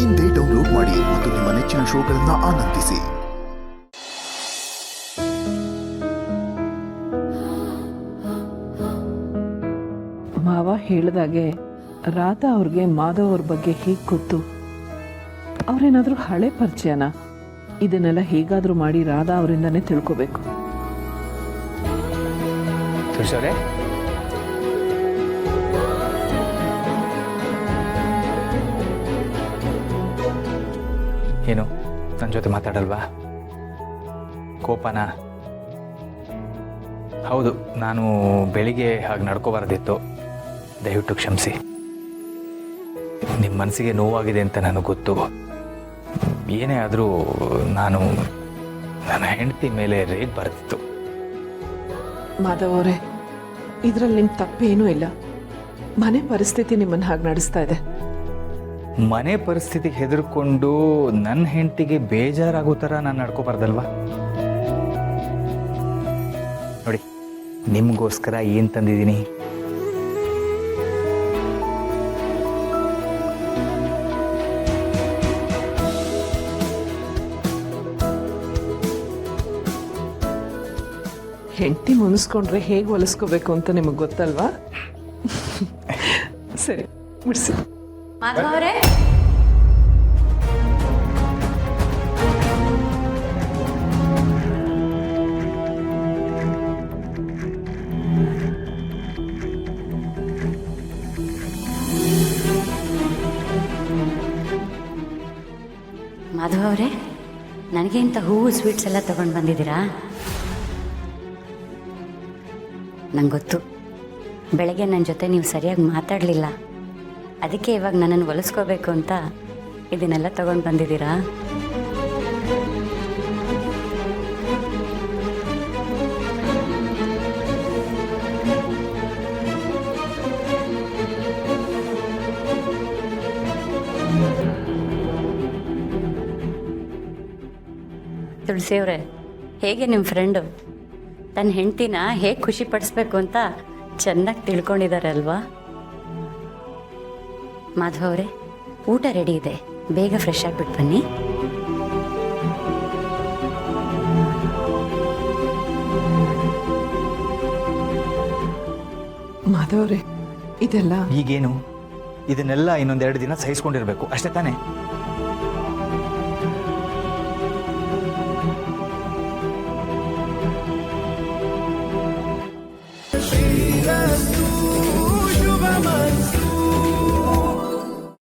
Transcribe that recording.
ಇಂದೇ ಡೌನ್ಲೋಡ್ ಮಾಡಿ ಮತ್ತು ನಿಮ್ಮ ನೆಚ್ಚಿನ ಶೋಗಳನ್ನು ಆನಂದಿಸಿ. ಮಾವ ಹೇಳಿದಾಗೆ ರಾಧಾ ಅವ್ರಿಗೆ ಮಾಧವ್ ಅವ್ರ ಬಗ್ಗೆ ಹೇಗೆ ಗೊತ್ತು? ಅವ್ರೇನಾದ್ರೂ ಹಳೆ ಪರಿಚಯನ? ಇದನ್ನೆಲ್ಲ ಹೇಗಾದ್ರೂ ಮಾಡಿ ರಾಧಾ ಅವರಿಂದನೇ ತಿಳ್ಕೋಬೇಕು. ತುಳಸವ್ರೆ, ಏನು ನನ್ನ ಜೊತೆ ಮಾತಾಡಲ್ವಾ? ಕೋಪನ? ಹೌದು, ನಾನು ಬೆಳಿಗ್ಗೆ ಹಾಗೆ ನಡ್ಕೋಬಾರ್ದಿತ್ತು, ದಯವಿಟ್ಟು ಕ್ಷಮಿಸಿ. ನಿಮ್ಮ ಮನಸ್ಸಿಗೆ ನೋವಾಗಿದೆ ಅಂತ ನನಗೆ ಗೊತ್ತು. ಏನೇ ಆದರೂ ನಾನು ನನ್ನ ಹೆಂಡತಿ ಮೇಲೆ ರೇಗ್ ಬರ್ತಿತ್ತು. ಮಾಧವ್ ಅವರೇ, ಇದರಲ್ಲಿ ನಿಮ್ಮ ತಪ್ಪೇನೂ ಇಲ್ಲ. ಮನೆ ಪರಿಸ್ಥಿತಿ ನಿಮ್ಮನ್ನು ಹಾಗೆ ನಡೆಸ್ತಾ ಇದೆ. ಮನೆ ಪರಿಸ್ಥಿತಿಗೆ ಹೆದರ್ಕೊಂಡು ನನ್ನ ಹೆಂಡತಿಗೆ ಬೇಜಾರಾಗೋ ಥರ ನಾನು ನಡ್ಕೋಬಾರ್ದಲ್ವಾ? ನೋಡಿ, ನಿಮಗೋಸ್ಕರ ಏನು ತಂದಿದ್ದೀನಿ. ಹೆಂಡತಿ ಮುನಿಸ್ಕೊಂಡ್ರೆ ಹೇಗೆ ಹೊಲಿಸ್ಕೋಬೇಕು ಅಂತ ನಿಮಗೆ ಗೊತ್ತಲ್ವಾ? ಸರಿ, ಬಿಡಿಸಿ. ಮಾಧವ ಅವರೇ, ಮಾಧವ ಅವರೇ, ನನಗೆ ಇಂಥ ಹೂವು ಸ್ವೀಟ್ಸ್ ಎಲ್ಲ ತಗೊಂಡು ಬಂದಿದ್ದೀರಾ? ನಂಗೆ ಗೊತ್ತು, ಬೆಳಗ್ಗೆ ನನ್ನ ಜೊತೆ ನೀವು ಸರಿಯಾಗಿ ಮಾತಾಡಲಿಲ್ಲ. ಅದಕ್ಕೆ ಇವಾಗ ನನ್ನನ್ನು ಹೊಲಿಸ್ಕೋಬೇಕು ಅಂತ ಇದನ್ನೆಲ್ಲ ತಗೊಂಡು ಬಂದಿದ್ದೀರಾ? ತುಳಸಿಯವರೇ, ಹೇಗೆ ನಿಮ್ಮ ಫ್ರೆಂಡು ತನ್ನ ಹೆಂಡ್ತಿನ ಹೇಗೆ ಖುಷಿ ಪಡಿಸ್ಬೇಕು ಅಂತ ಚೆನ್ನಾಗಿ ತಿಳ್ಕೊಂಡಿದ್ದಾರೆ ಅಲ್ವಾ? ಮಾಧವ ಅವರೇ, ಊಟ ರೆಡಿ ಇದೆ, ಬೇಗ ಫ್ರೆಶ್ ಆಗಿಬಿಟ್ಟು ಬನ್ನಿ. ಮಾಧವ್ ಅವರೇ, ಇದೆಲ್ಲ ಈಗೇನು? ಇದನ್ನೆಲ್ಲ ಇನ್ನೊಂದೆರಡು ದಿನ ಸಹಿಸ್ಕೊಂಡಿರ್ಬೇಕು ಅಷ್ಟೇ ತಾನೇ?